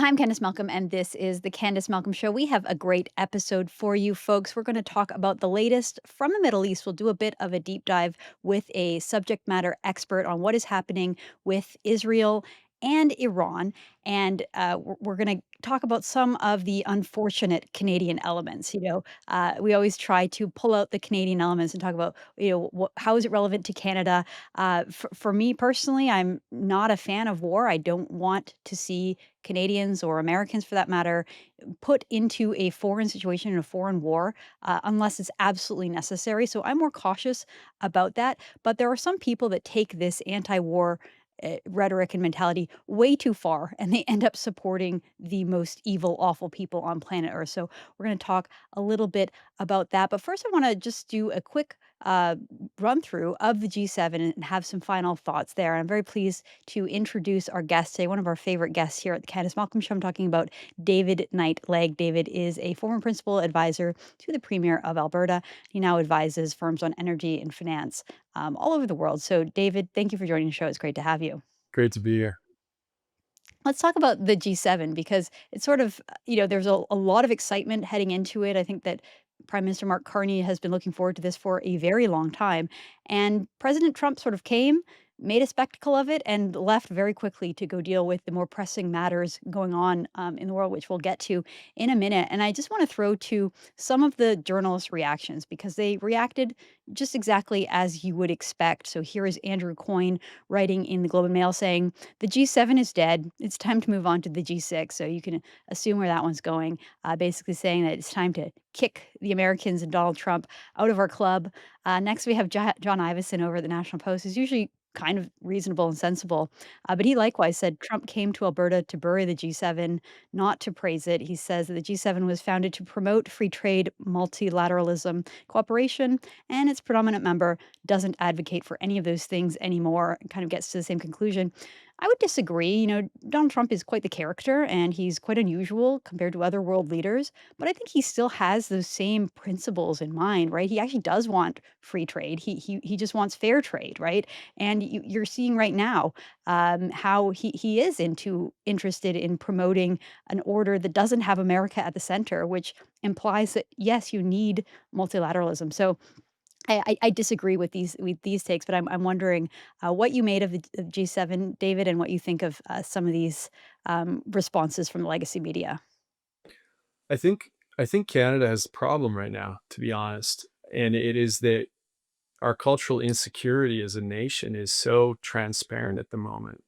I'm Candice Malcolm, and this is the Candice Malcolm Show. We have a great episode for you folks. We're going to talk about the latest from the Middle East. We'll do a bit of a deep dive with a subject matter expert on what is happening with Israel and Iran. And we're going to talk about some of the unfortunate Canadian elements. We always try to pull out the Canadian elements and talk about, how is it relevant to Canada? For me personally, I'm not a fan of war. I don't want to see Canadians or Americans for that matter put into a foreign situation in a foreign war unless it's absolutely necessary. So I'm more cautious about that. But there are some people that take this anti war rhetoric and mentality way too far, and they end up supporting the most evil, awful people on planet Earth. So we're going to talk a little bit about that. But first, I want to just do a quick run through of the G7 and have some final thoughts there. I'm very pleased to introduce our guest today, one of our favorite guests here at the Candice Malcolm Show. I'm talking about David Knight Legg. David is a former principal advisor to the Premier of Alberta. He now advises firms on energy and finance all over the world. So, David, thank you for joining the show. It's great to have you. Great to be here. Let's talk about the G7 because it's sort of, there's a lot of excitement heading into it. I think that Prime Minister Mark Carney has been looking forward to this for a very long time. And President Trump sort of came, made a spectacle of it, and left very quickly to go deal with the more pressing matters going on in the world, which we'll get to in a minute. And I just want to throw to some of the journalists' reactions because they reacted just exactly as you would expect. So here is Andrew Coyne writing in the Globe and Mail saying, the G7 is dead. It's time to move on to the G6. So you can assume where that one's going. Basically saying that it's time to kick the Americans and Donald Trump out of our club. Next, we have John Ivison over at the National Post, who's usually kind of reasonable and sensible. But he likewise said Trump came to Alberta to bury the G7, not to praise it. He says that the G7 was founded to promote free trade, multilateralism, cooperation, and its predominant member doesn't advocate for any of those things anymore. It kind of gets to the same conclusion. I would disagree. Donald Trump is quite the character and he's quite unusual compared to other world leaders, but I think he still has those same principles in mind, right? He actually does want free trade. He just wants fair trade, right? And you're seeing right now how he is interested in promoting an order that doesn't have America at the center, which implies that yes, you need multilateralism. So I disagree with these takes, but I'm wondering what you made of the G7, David, and what you think of some of these responses from the legacy media. I think I think Canada has a problem right now, to be honest, and it is that our cultural insecurity as a nation is so transparent at the moment.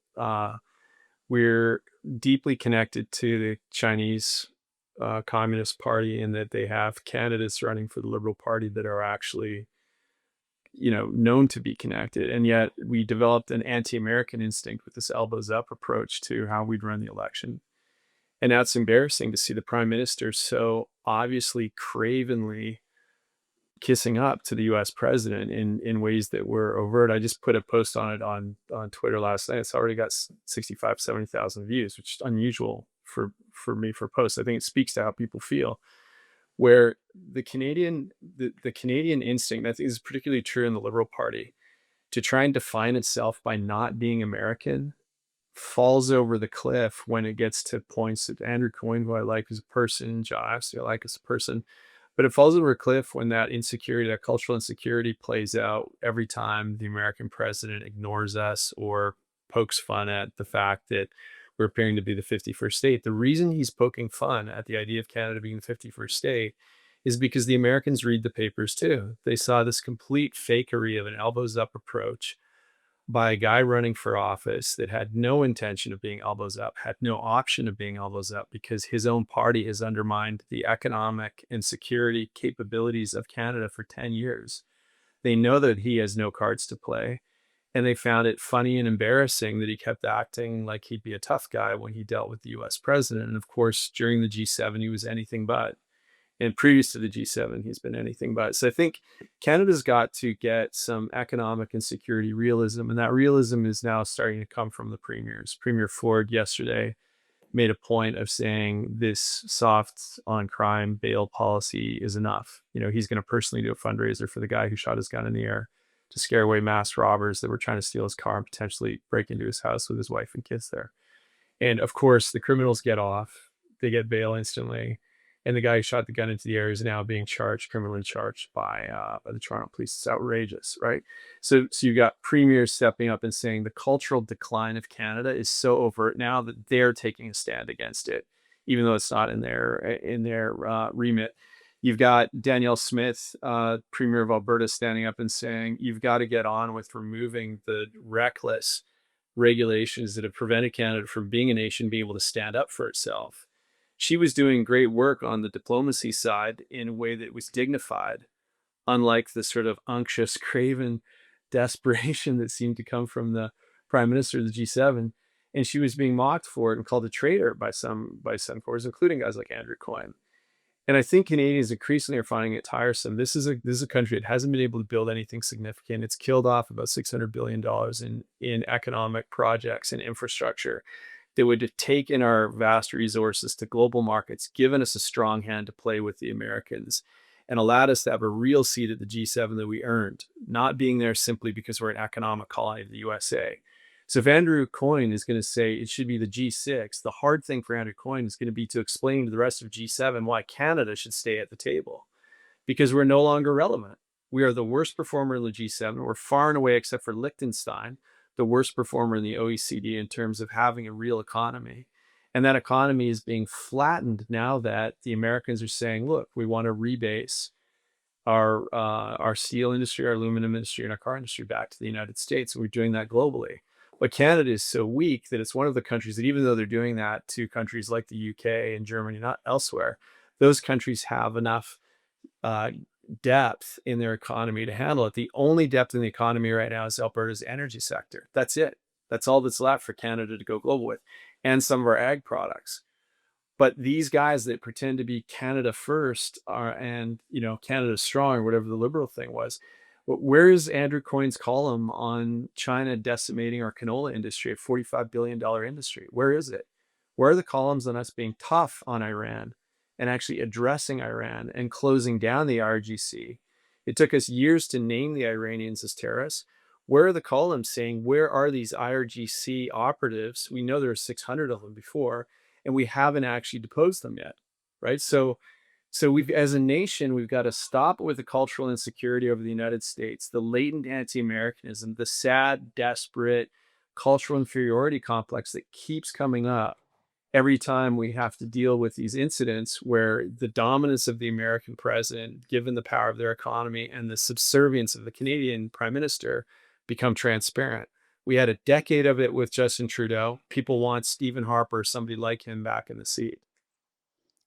We're deeply connected to the Chinese Communist Party in that they have candidates running for the Liberal Party that are actually, known to be connected, and yet we developed an anti-American instinct with this elbows up approach to how we'd run the election. And now it's embarrassing to see the prime minister so obviously cravenly kissing up to the US president in ways that were overt. I just put a post on it on Twitter last night. It's already got 65, 70,000 views, which is unusual for me for posts. I think it speaks to how people feel. Where the Canadian instinct, I think is particularly true in the Liberal Party, to try and define itself by not being American falls over the cliff when it gets to points that Andrew Coyne, who I like as a person, Josh, I like as a person, but it falls over a cliff when that insecurity, that cultural insecurity plays out every time the American president ignores us or pokes fun at the fact that we're appearing to be the 51st state. The reason he's poking fun at the idea of Canada being the 51st state is because the Americans read the papers too. They saw this complete fakery of an elbows up approach by a guy running for office that had no intention of being elbows up, had no option of being elbows up because his own party has undermined the economic and security capabilities of Canada for 10 years. They know that he has no cards to play. And they found it funny and embarrassing that he kept acting like he'd be a tough guy when he dealt with the US president. And of course, during the G7, he was anything but. And previous to the G7, he's been anything but. So I think Canada's got to get some economic and security realism, and that realism is now starting to come from the premiers. Premier Ford yesterday made a point of saying this soft on crime bail policy is enough. He's going to personally do a fundraiser for the guy who shot his gun in the air to scare away mass robbers that were trying to steal his car and potentially break into his house with his wife and kids there. And of course, the criminals get off, they get bail instantly. And the guy who shot the gun into the air is now being charged, criminally charged by the Toronto police. It's outrageous, right? So you got premiers stepping up and saying the cultural decline of Canada is so overt now that they're taking a stand against it, even though it's not in their remit. You've got Danielle Smith, Premier of Alberta, standing up and saying, you've got to get on with removing the reckless regulations that have prevented Canada from being a nation, being able to stand up for itself. She was doing great work on the diplomacy side in a way that was dignified, unlike the sort of unctuous, craven desperation that seemed to come from the prime minister of the G7. And she was being mocked for it and called a traitor by some quarters, including guys like Andrew Coyne. And I think Canadians increasingly are finding it tiresome. This is a country that hasn't been able to build anything significant. It's killed off about $600 billion in economic projects and infrastructure that would have taken our vast resources to global markets, given us a strong hand to play with the Americans, and allowed us to have a real seat at the G7 that we earned, not being there simply because we're an economic colony of the USA. So if Andrew Coyne is going to say it should be the G6, the hard thing for Andrew Coyne is going to be to explain to the rest of G7 why Canada should stay at the table, because we're no longer relevant. We are the worst performer in the G7. We're far and away, except for Liechtenstein, the worst performer in the OECD in terms of having a real economy. And that economy is being flattened now that the Americans are saying, look, we want to rebase our steel industry, our aluminum industry, and our car industry back to the United States. And we're doing that globally. But Canada is so weak that it's one of the countries that, even though they're doing that to countries like the UK and Germany, not elsewhere, those countries have enough uh, depth in their economy to handle it. The only depth in the economy right now is Alberta's energy sector. That's it. That's all that's left for Canada to go global with, and some of our ag products. But these guys that pretend to be Canada first are, and Canada strong, or whatever the liberal thing was. Where is Andrew Coyne's column on China decimating our canola industry, a $45 billion industry? Where is it? Where are the columns on us being tough on Iran and actually addressing Iran and closing down the IRGC? It took us years to name the Iranians as terrorists. Where are the columns saying, where are these IRGC operatives? We know there were 600 of them before, and we haven't actually deposed them yet, right? So we've, as a nation, we've got to stop with the cultural insecurity over the United States, the latent anti-Americanism, the sad, desperate cultural inferiority complex that keeps coming up every time we have to deal with these incidents where the dominance of the American president, given the power of their economy, and the subservience of the Canadian prime minister become transparent. We had a decade of it with Justin Trudeau. People want Stephen Harper, somebody like him, back in the seat.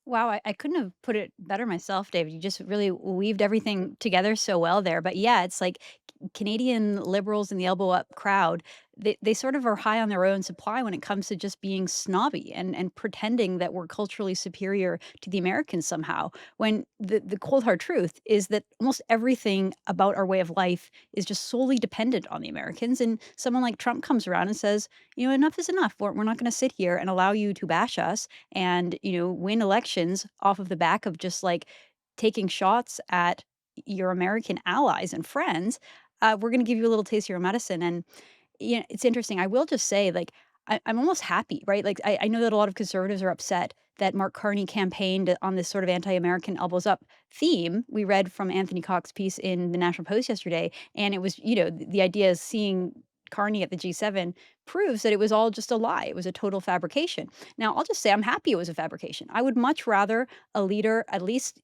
Wow, I couldn't have put it better myself, David. You just really weaved everything together so well there. But yeah, it's like Canadian liberals and the elbow up crowd, they sort of are high on their own supply when it comes to just being snobby and pretending that we're culturally superior to the Americans somehow. When the cold hard truth is that almost everything about our way of life is just solely dependent on the Americans. And someone like Trump comes around and says, enough is enough. We're not going to sit here and allow you to bash us and win elections off of the back of just like taking shots at your American allies and friends. We're going to give you a little taste of your medicine. And it's interesting. I will just say, like, I'm almost happy, right? Like, I know that a lot of conservatives are upset that Mark Carney campaigned on this sort of anti-American elbows up theme. We read from Anthony Cox's piece in the National Post yesterday, and it was, the idea is seeing Carney at the G7 proves that it was all just a lie. It was a total fabrication. Now, I'll just say I'm happy it was a fabrication. I would much rather a leader, at least,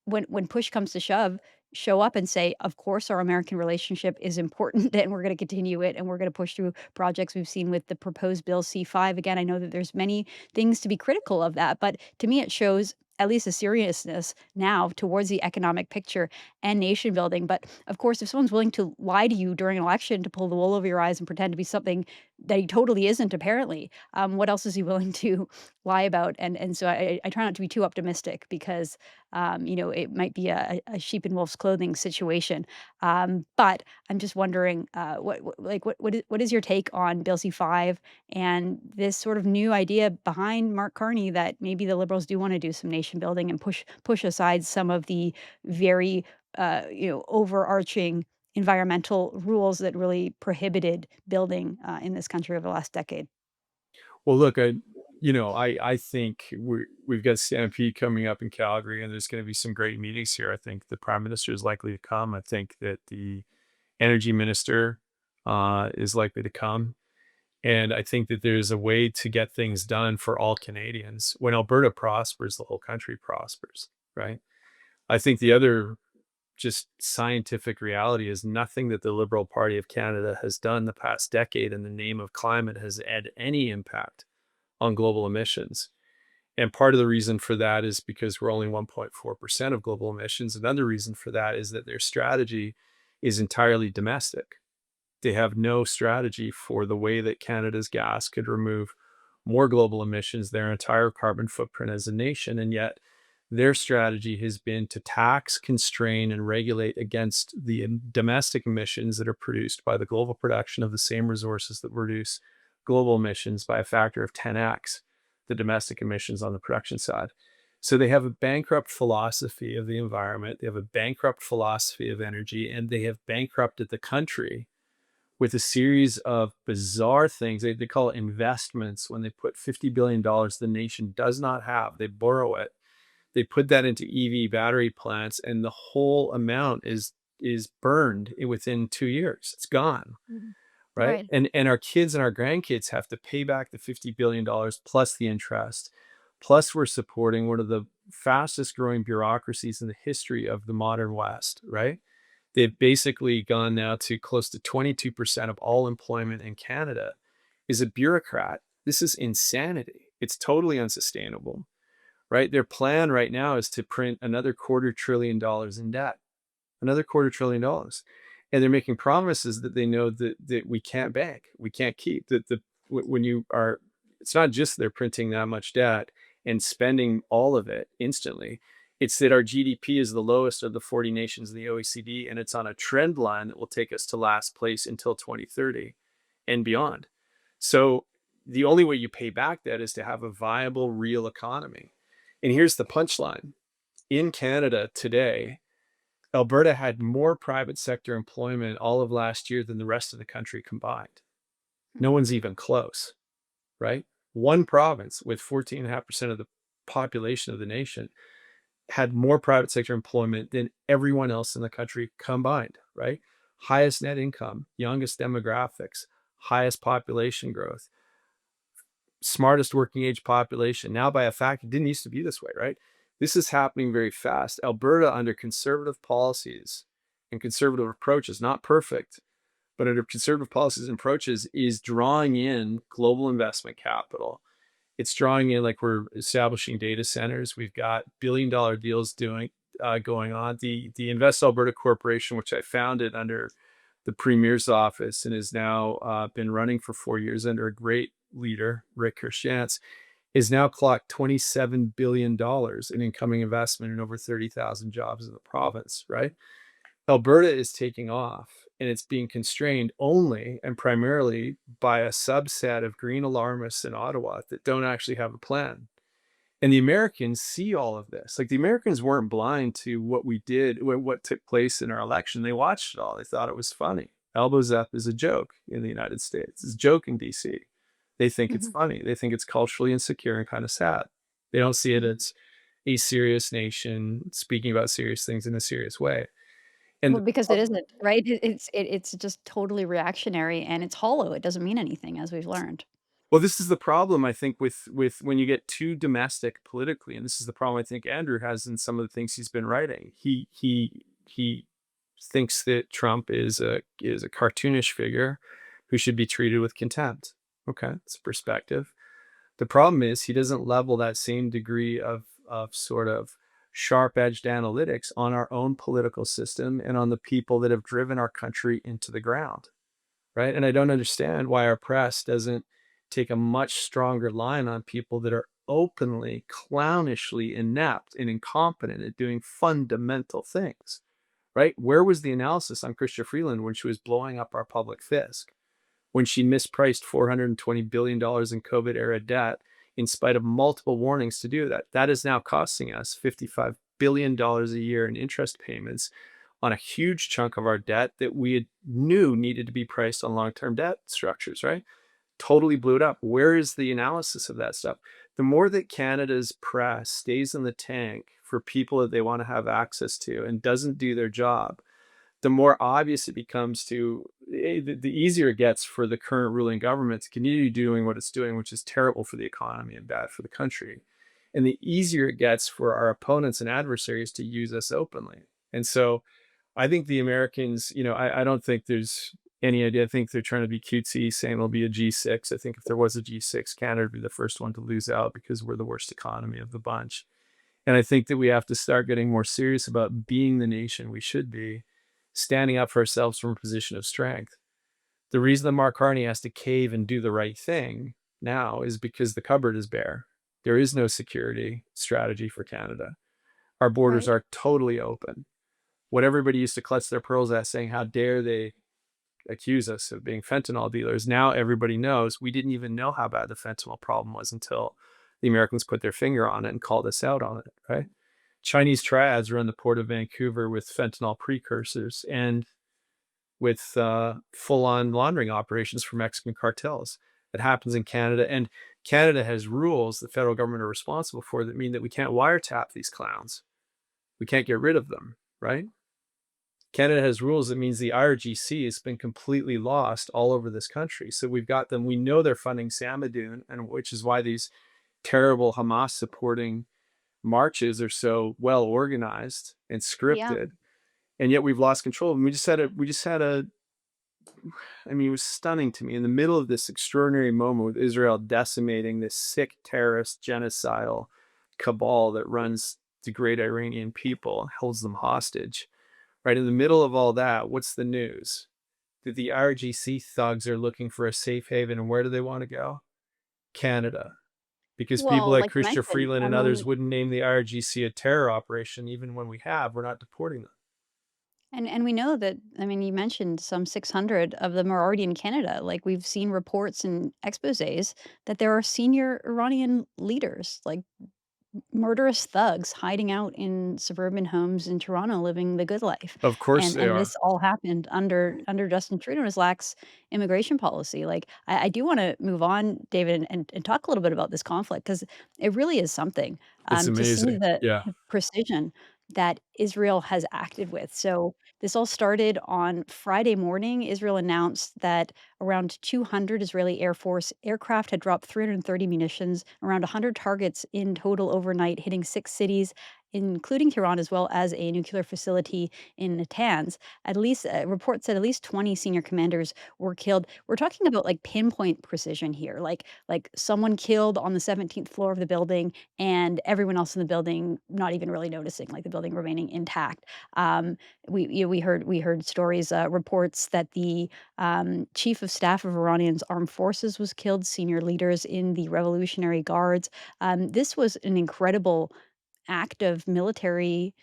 when push comes to shove, show up and say, "Of course, our American relationship is important, and we're gonna continue it, and we're gonna push through projects." We've seen with the proposed Bill C-5. Again, I know that there's many things to be critical of that, but to me, it shows at least a seriousness now towards the economic picture and nation building. But, of course, if someone's willing to lie to you during an election to pull the wool over your eyes and pretend to be something that he totally isn't apparently, what else is he willing to lie about? And so I try not to be too optimistic because it might be a sheep in wolf's clothing situation. But I'm just wondering, what is your take on Bill C-5 and this sort of new idea behind Mark Carney that maybe the Liberals do want to do some nation building and push aside some of the very overarching environmental rules that really prohibited building in this country over the last decade. Well, look, I think we've got Stampede coming up in Calgary, and there's going to be some great meetings here. I think the prime minister is likely to come. I think that the energy minister is likely to come. And I think that there's a way to get things done for all Canadians. When Alberta prospers, the whole country prospers, right? I think the other just scientific reality is nothing that the Liberal Party of Canada has done the past decade in the name of climate has had any impact on global emissions. And part of the reason for that is because we're only 1.4% of global emissions. Another reason for that is that their strategy is entirely domestic. They have no strategy for the way that Canada's gas could remove more global emissions, their entire carbon footprint as a nation. And yet, their strategy has been to tax, constrain, and regulate against the domestic emissions that are produced by the global production of the same resources that reduce global emissions by a factor of 10x the domestic emissions on the production side. So they have a bankrupt philosophy of the environment, they have a bankrupt philosophy of energy, and they have bankrupted the country with a series of bizarre things. They call it investments when they put $50 billion the nation does not have. They borrow it. They put that into EV battery plants, and the whole amount is burned within 2 years. It's gone, Mhm. right? Right. And our kids and our grandkids have to pay back the $50 billion plus the interest. Plus, we're supporting one of the fastest growing bureaucracies in the history of the modern West, right? They've basically gone now to close to 22% of all employment in Canada is a bureaucrat. This is insanity. It's totally unsustainable, right? Their plan right now is to print another $250 billion in debt, another $250 billion. And they're making promises that they know that we can't bank, we can't keep. When you are, it's not just they're printing that much debt and spending all of it instantly. It's that our GDP is the lowest of the 40 nations in the OECD, and it's on a trend line that will take us to last place until 2030 and beyond. So the only way you pay back that is to have a viable, real economy. And here's the punchline. In Canada today, Alberta had more private sector employment all of last year than the rest of the country combined. No one's even close, right? One province with 14.5% of the population of the nation had more private sector employment than everyone else in the country combined, right? Highest net income, youngest demographics, highest population growth, smartest working age population. Now, by a fact, it didn't used to be this way, right? This is happening very fast. Alberta, under conservative policies and conservative approaches, not perfect, but under conservative policies and approaches, is drawing in global investment capital. It's drawing in, like, we're establishing data centers. We've got billion-dollar deals going on. The Invest Alberta Corporation, which I founded under the Premier's office and has now been running for 4 years under a great leader, Rick Kirschantz, is now clocked $27 billion in incoming investment and over 30,000 jobs in the province, right? Alberta is taking off, and it's being constrained only and primarily by a subset of green alarmists in Ottawa that don't actually have a plan. And the Americans see all of this. Like, the Americans weren't blind to what we did, what took place in our election. They watched it all. They thought it was funny. Elbows up is a joke in the United States. It's a joke in DC. They think it's Mhm. funny. They think it's culturally insecure and kind of sad. They don't see it Mhm. as a serious nation speaking about serious things in a serious way. And Well, the because it problem, isn't, right? It's just totally reactionary, and it's hollow, it doesn't mean anything, as we've learned. well, this is the problem, I think, with when you get too domestic politically, and this is the problem I think Andrew has in some of the things he's been writing. He thinks that Trump is a cartoonish figure who should be treated with contempt. Okay, it's a perspective. The problem is he doesn't level that same degree of sort of sharp-edged analytics on our own political system and on the people that have driven our country into the ground, right? And I don't understand why our press doesn't take a much stronger line on people that are openly, clownishly inept and incompetent at doing fundamental things, right? Where was the analysis on Chrystia Freeland when she was blowing up our public fisc? When she mispriced $420 billion in COVID era debt in spite of multiple warnings to do that. That is now costing us $55 billion a year in interest payments on a huge chunk of our debt that we knew needed to be priced on long term debt structures, right? totally blew it up. Where is the analysis of that stuff? The more that Canada's press stays in the tank for people that they want to have access to and doesn't do their job, the more obvious it becomes to the easier it gets for the current ruling government to continue doing what it's doing, which is terrible for the economy and bad for the country. And the easier it gets for our opponents and adversaries to use us openly. And so I think the Americans, I don't think there's any idea. I think they're trying to be cutesy, saying there'll be a G6. I think if there was a G6, Canada would be the first one to lose out because we're the worst economy of the bunch. And I think that we have to start getting more serious about being the nation we should be, standing up for ourselves from a position of strength. The reason that Mark Carney has to cave and do the right thing now is because the cupboard is bare. There is no security strategy for Canada. Our borders Right. are totally open. What everybody used to clutch their pearls at, saying, how dare they accuse us of being fentanyl dealers? Now everybody knows we didn't even know how bad the fentanyl problem was until the Americans put their finger on it and called us out on it, right? Chinese triads run the port of Vancouver with fentanyl precursors and with full-on laundering operations for Mexican cartels. It happens in Canada, and Canada has rules the federal government are responsible for that mean that we can't wiretap these clowns. We can't get rid of them, right? Canada has rules that means the IRGC has been completely lost all over this country. So we've got them. We know they're funding Samadoun, and which is why these terrible Hamas supporting marches are so well organized and Yeah. scripted. And yet we've lost control. And I mean, it was stunning to me in the middle of this extraordinary moment with Israel decimating this sick terrorist genocidal cabal that runs the great Iranian people, holds them hostage. Right in the middle of all that, what's the news? That the IRGC thugs are looking for a safe haven, and where do they want to go? Canada, because people Well, like like you Christopher mentioned, Freeland I and others mean, wouldn't name the IRGC a terror operation, even when we're not deporting them. and we know that, I mean, you mentioned some 600 of them are already in Canada. Like, we've seen reports and exposés that there are senior Iranian leaders, like murderous thugs hiding out in suburban homes in Toronto living the good life. Of course they And are. this all happened under Justin Trudeau's lax immigration policy. Like, I do wanna move on, David, and talk a little bit about this conflict because it really is something, It's to see amazing. Yeah. the precision that Israel has acted with. So, this all started on Friday morning. Israel announced that around 200 Israeli Air Force aircraft had dropped 330 munitions, around 100 targets in total overnight, hitting 6 cities, including Tehran, as well as a nuclear facility in Natanz. At least, reports said at least 20 senior commanders were killed. We're talking about like pinpoint precision here, like someone killed on the 17th floor of the building, and everyone else in the building not even really noticing, like the building remaining intact. Um, we heard stories, reports that the chief of staff of Iranian's armed forces was killed, senior leaders in the Revolutionary Guards. This was an incredible act of military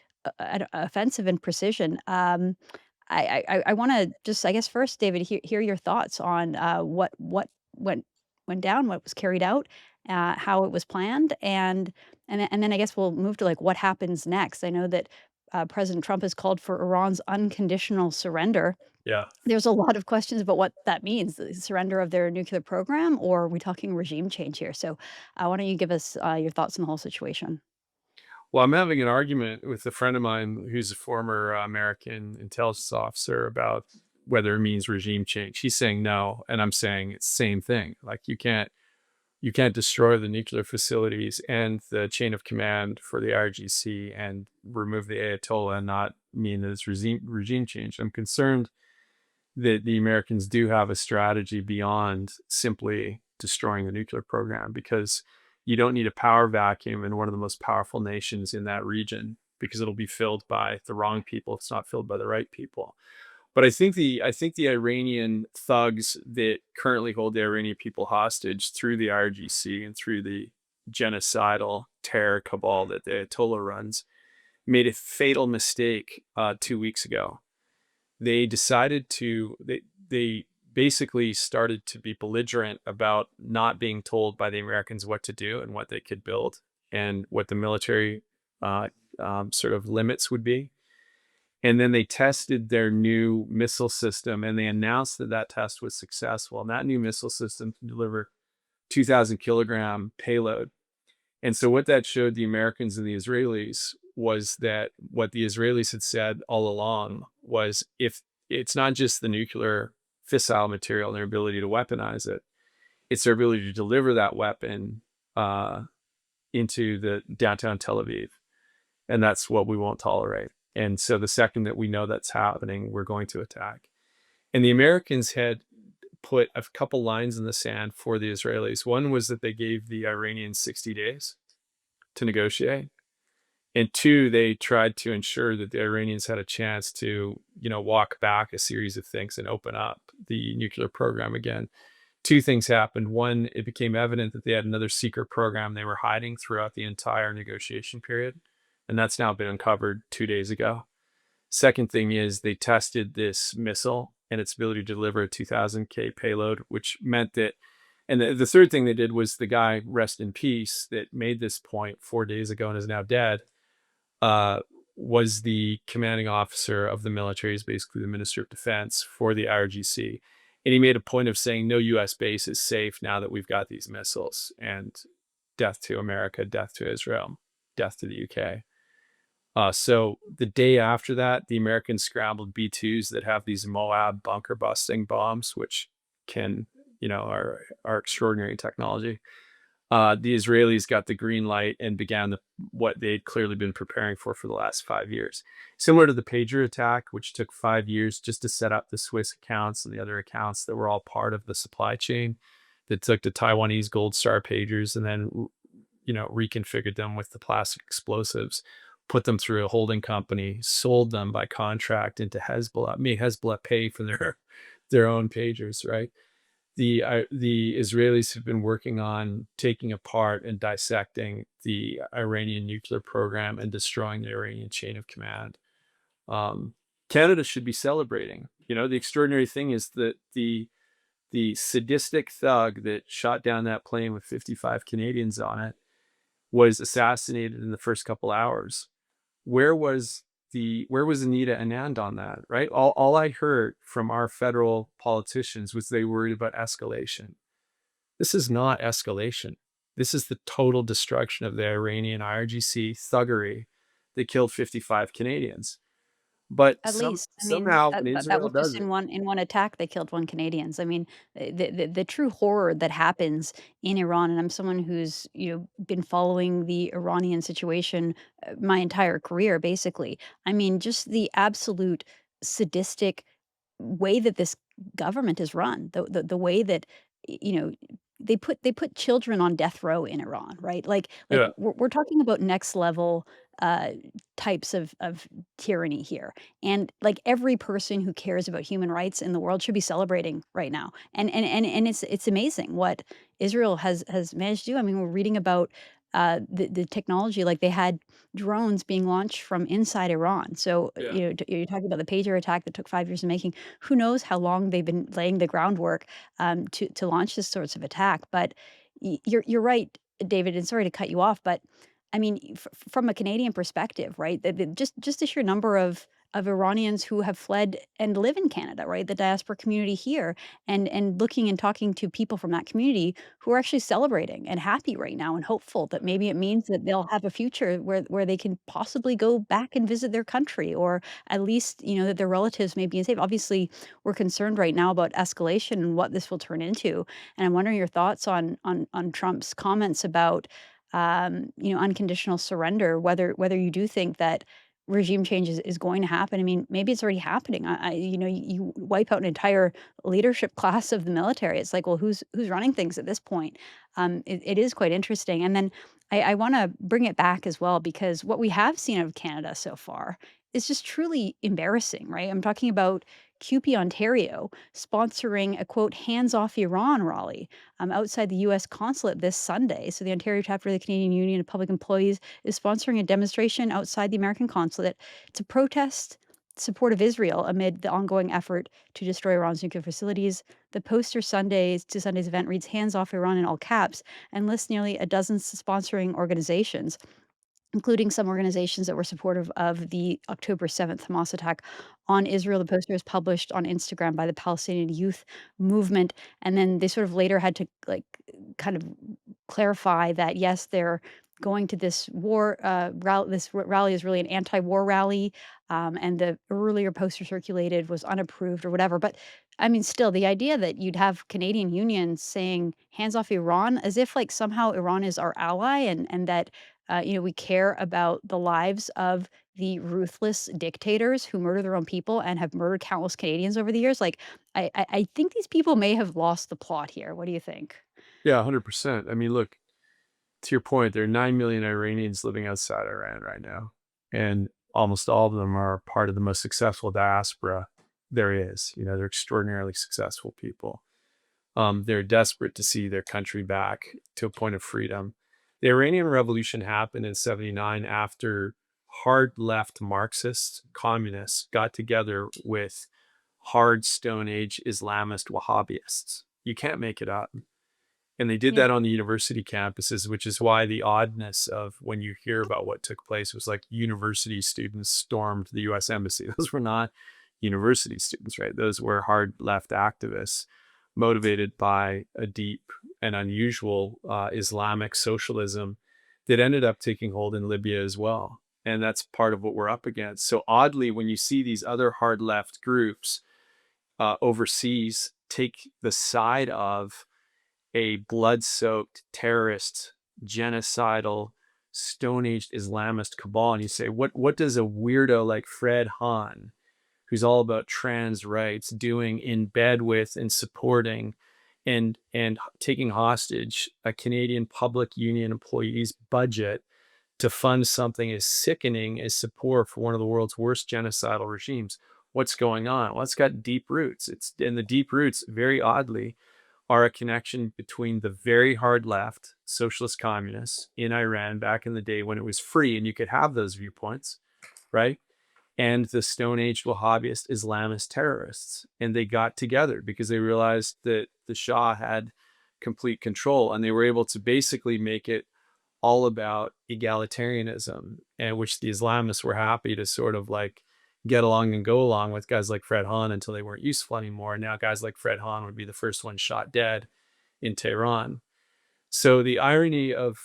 offensive and precision. I wanna just, I guess, first, David, hear your thoughts on what went went down, what was carried out, how it was planned, and then I guess we'll move to like what happens next. I know that President Trump has called for Iran's unconditional surrender. Yeah. There's a lot of questions about what that means, the surrender of their nuclear program, or are we talking regime change here? So, why don't you give us, your thoughts on the whole situation? Well, I'm having an argument with a friend of mine who's a former American intelligence officer about whether it means regime change. He's saying no, and I'm saying it's the same thing. Like you can't destroy the nuclear facilities and the chain of command for the IRGC and remove the Ayatollah and not mean that it's regime change. I'm concerned that the Americans do have a strategy beyond simply destroying the nuclear program, because you don't need a power vacuum in one of the most powerful nations in that region, because it'll be filled by the wrong people if it's not filled by the right people. But I think the Iranian thugs that currently hold the Iranian people hostage through the IRGC and through the genocidal terror cabal that the Ayatollah runs made a fatal mistake 2 weeks ago. They basically started to be belligerent about not being told by the Americans what to do and what they could build and what the military sort of limits would be. And then they tested their new missile system, and they announced that that test was successful. And that new missile system can deliver 2,000 kilogram payload. And so what that showed the Americans and the Israelis was that what the Israelis had said all along was, if it's not just the nuclear fissile material and their ability to weaponize it, it's their ability to deliver that weapon uh, into the downtown Tel Aviv. And that's what we won't tolerate. And so the second that we know that's happening, we're going to attack. And the Americans had put a couple lines in the sand for the Israelis. One was that they gave the Iranians 60 days to negotiate. And two, they tried to ensure that the Iranians had a chance to, walk back a series of things and open up the nuclear program again. Two things happened. One, it became evident that they had another secret program they were hiding throughout the entire negotiation period. And that's now been uncovered 2 days ago. Second thing is they tested this missile and its ability to deliver a 2000K payload, which meant that, and the third thing they did was the guy, rest in peace, that made this point 4 days ago and is now dead, uh, was the commanding officer of the military, is basically the Minister of Defense for the IRGC. And he made a point of saying no US base is safe now that we've got these missiles, and death to America, death to Israel, death to the UK. So the day after that, the Americans scrambled B-2s that have these Moab bunker busting bombs, which can, are extraordinary technology. The Israelis got the green light and began what they'd clearly been preparing for the last 5 years. Similar to the pager attack, which took 5 years just to set up the Swiss accounts and the other accounts that were all part of the supply chain that took the Taiwanese Gold Star pagers and then, reconfigured them with the plastic explosives, put them through a holding company, sold them by contract into Hezbollah, made Hezbollah pay for their own pagers, right? The Israelis have been working on taking apart and dissecting the Iranian nuclear program and destroying the Iranian chain of command. Um, Canada should be celebrating. The extraordinary thing is that the sadistic thug that shot down that plane with 55 Canadians on it was assassinated in the first couple hours. Where was Anita Anand on that, right? All I heard from our federal politicians was they worried about escalation. This is not escalation. This is the total destruction of the Iranian IRGC thuggery that killed 55 Canadians. But At least, I mean, somehow when that Israel was just does it, in one attack, they killed 1 Canadians. I mean, the true horror that happens in Iran, and I'm someone who's, been following the Iranian situation, my entire career, basically. I mean, just the absolute sadistic way that this government is run, the way that, they put children on death row in Iran, right? Like yeah, we're talking about next level, uh, types of tyranny here. And, like, every person who cares about human rights in the world should be celebrating right now. And it's amazing what Israel has managed to do. I mean, we're reading about, the technology, like, they had drones being launched from inside Iran. So, yeah, you're talking about the pager attack that took 5 years in making. Who knows how long they've been laying the groundwork, to launch this sorts of attack. But you're right, David, and sorry to cut you off, but I mean, from a Canadian perspective, right? Just the sheer number of Iranians who have fled and live in Canada, right? The diaspora community here, and looking and talking to people from that community who are actually celebrating and happy right now, and hopeful that maybe it means that they'll have a future where they can possibly go back and visit their country, or at least, that their relatives may be safe. Obviously, we're concerned right now about escalation and what this will turn into. And I'm wondering your thoughts on Trump's comments about, unconditional surrender, whether you do think that regime change is going to happen. I mean, maybe it's already happening. You wipe out an entire leadership class of the military. It's like, well, who's running things at this point? It is quite interesting. And then I want to bring it back as well, because what we have seen of Canada so far is just truly embarrassing, right? I'm talking about CUPE Ontario sponsoring a quote "hands off Iran" rally, outside the U.S. consulate this Sunday. So the Ontario chapter of the Canadian Union of Public Employees is sponsoring a demonstration outside the American consulate to protest support of Israel amid the ongoing effort to destroy Iran's nuclear facilities. The poster Sunday's event reads "Hands off Iran" in all caps and lists nearly a dozen sponsoring organizations. including some organizations that were supportive of the October 7th Hamas attack on Israel. The poster was published on Instagram by the Palestinian Youth Movement, and then they sort of later had to, like, kind of clarify that, yes, they're going to this war, rally is really an anti-war rally, and the earlier poster circulated was unapproved or whatever, but, I mean, still, the idea that you'd have Canadian unions saying, "Hands off Iran," as if, like, somehow Iran is our ally and that we care about the lives of the ruthless dictators who murder their own people and have murdered countless Canadians over the years. Like, I think these people may have lost the plot here. What do you think? Yeah, 100%. I mean, look, to your point, there are 9 million Iranians living outside Iran right now, and almost all of them are part of the most successful diaspora there is. You know, they're extraordinarily successful people. They're desperate to see their country back to a point of freedom. The Iranian Revolution happened in 79 after hard left Marxists, communists got together with hard Stone Age Islamist Wahhabists. You can't make it up. And they did Yeah, that on the university campuses, which is why the oddness of when you hear about what took place was like university students stormed the US embassy. Those were not university students, right? Those were hard left activists motivated by a deep and unusual Islamic socialism that ended up taking hold in Libya as well. And that's part of what we're up against. So oddly, when you see these other hard left groups overseas take the side of a blood-soaked terrorist, genocidal, stone-aged Islamist cabal, and you say, what does a weirdo like Fred Hahn, who's all about trans rights, doing in bed with and supporting and taking hostage a Canadian public union employee's budget to fund something as sickening as support for one of the world's worst genocidal regimes? What's going on? Well, it's got deep roots. It's and the deep roots, very oddly, are a connection between the very hard left socialist communists in Iran back in the day when it was free and you could have those viewpoints, right? And the Stone Age Wahhabist Islamist terrorists. And they got together because they realized that the Shah had complete control and they were able to basically make it all about egalitarianism, and which the Islamists were happy to sort of like get along and go along with guys like Fred Hahn until they weren't useful anymore. And now guys like Fred Hahn would be the first one shot dead in Tehran. So the irony of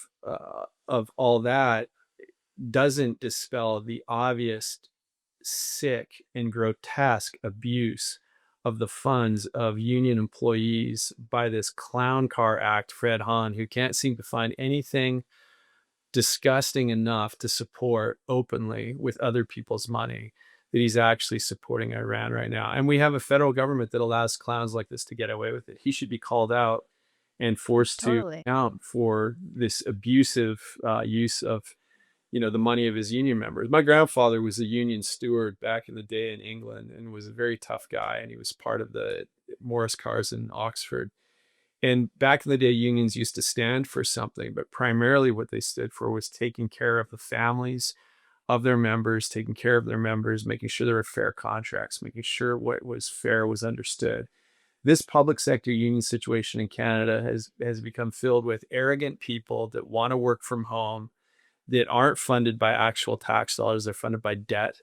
all that doesn't dispel the obvious sick and grotesque abuse of the funds of union employees by this clown car act, Fred Hahn, who can't seem to find anything disgusting enough to support openly with other people's money that he's actually supporting Iran right now. And we have a federal government that allows clowns like this to get away with it. He should be called out and forced to totally. account for this abusive use of the money of his union members. My grandfather was a union steward back in the day in England and was a very tough guy, and he was part of the Morris cars in Oxford. And back in the day, unions used to stand for something, but primarily what they stood for was taking care of the families of their members, taking care of their members, making sure there were fair contracts, making sure what was fair was understood. This public sector union situation in Canada has become filled with arrogant people that want to work from home, that aren't funded by actual tax dollars, they're funded by debt.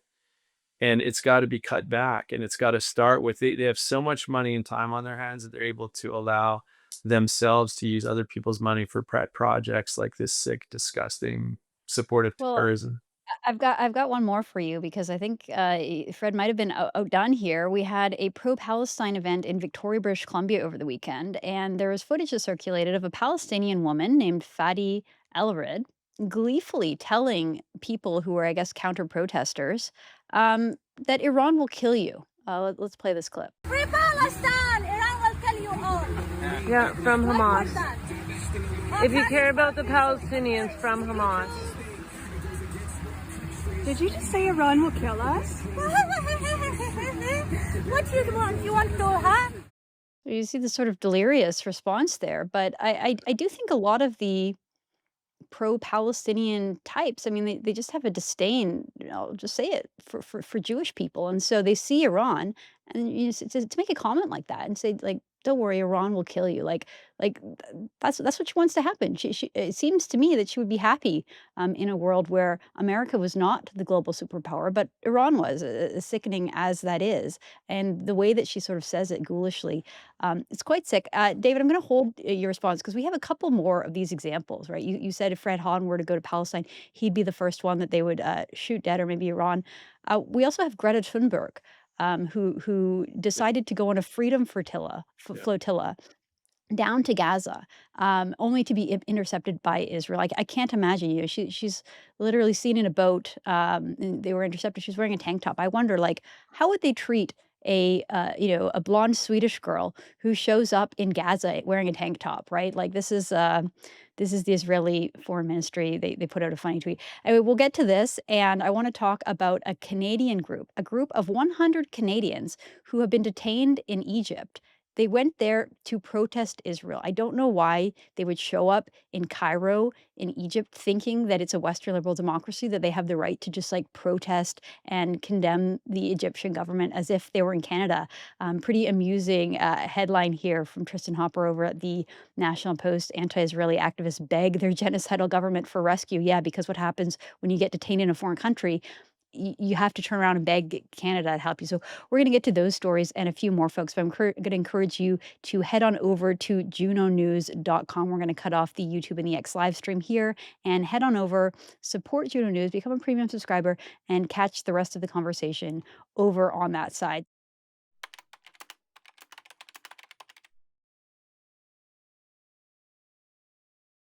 And it's got to be cut back. And it's got to start with they have so much money and time on their hands that they're able to allow themselves to use other people's money for pet projects like this sick, disgusting, supportive Well, terrorism. I've got one more for you because I think Fred might have been outdone here. We had a pro-Palestine event in Victoria, British Columbia over the weekend, and there was footage that circulated of a Palestinian woman named Fadi Elred gleefully telling people who were, I guess, counter protesters that Iran will kill you. Let's play this clip. Free Palestine! Iran will kill you all. Yeah, from Wait for Hamas. that. If you Okay. care about the Palestinians, from Hamas. Did you just say Iran will kill us? What do you want? You want to have? You see this sort of delirious response there, but I do think a lot of the pro-Palestinian types, I mean, they just have a disdain, I'll just say it, for Jewish people, and so they see Iran And to make a comment like that and say like, "Don't worry, Iran will kill you." That's what she wants to happen. It seems to me that she would be happy in a world where America was not the global superpower, but Iran was, sickening as that is. And the way that she sort of says it ghoulishly, it's quite sick. David, I'm going to hold your response because we have a couple more of these examples, right? You said if Fred Hahn were to go to Palestine, he'd be the first one that they would shoot dead, or maybe Iran. We also have Greta Thunberg, who decided to go on a freedom Yeah. flotilla down to Gaza, only to be intercepted by Israel. I can't imagine, she's literally seen in a boat, and they were intercepted. She's wearing a tank top. I wonder, like, how would they treat a blonde Swedish girl who shows up in Gaza wearing a tank top, right? Like, this is the Israeli Foreign Ministry. They put out a funny tweet. Anyway, we'll get to this, and I want to talk about a group of 100 Canadians who have been detained in Egypt. They went there to protest Israel. I don't know why they would show up in Cairo, in Egypt, thinking that it's a Western liberal democracy, that they have the right to just like protest and condemn the Egyptian government as if they were in Canada. Pretty amusing headline here from Tristan Hopper over at the National Post. Anti-Israeli activists beg their genocidal government for rescue. Yeah, because what happens when you get detained in a foreign country? You have to turn around and beg Canada to help you. So we're going to get to those stories and a few more, folks. But I'm going to encourage you to head on over to junonews.com. We're going to cut off the YouTube and the X live stream here and head on over, support Juno News, become a premium subscriber, and catch the rest of the conversation over on that side.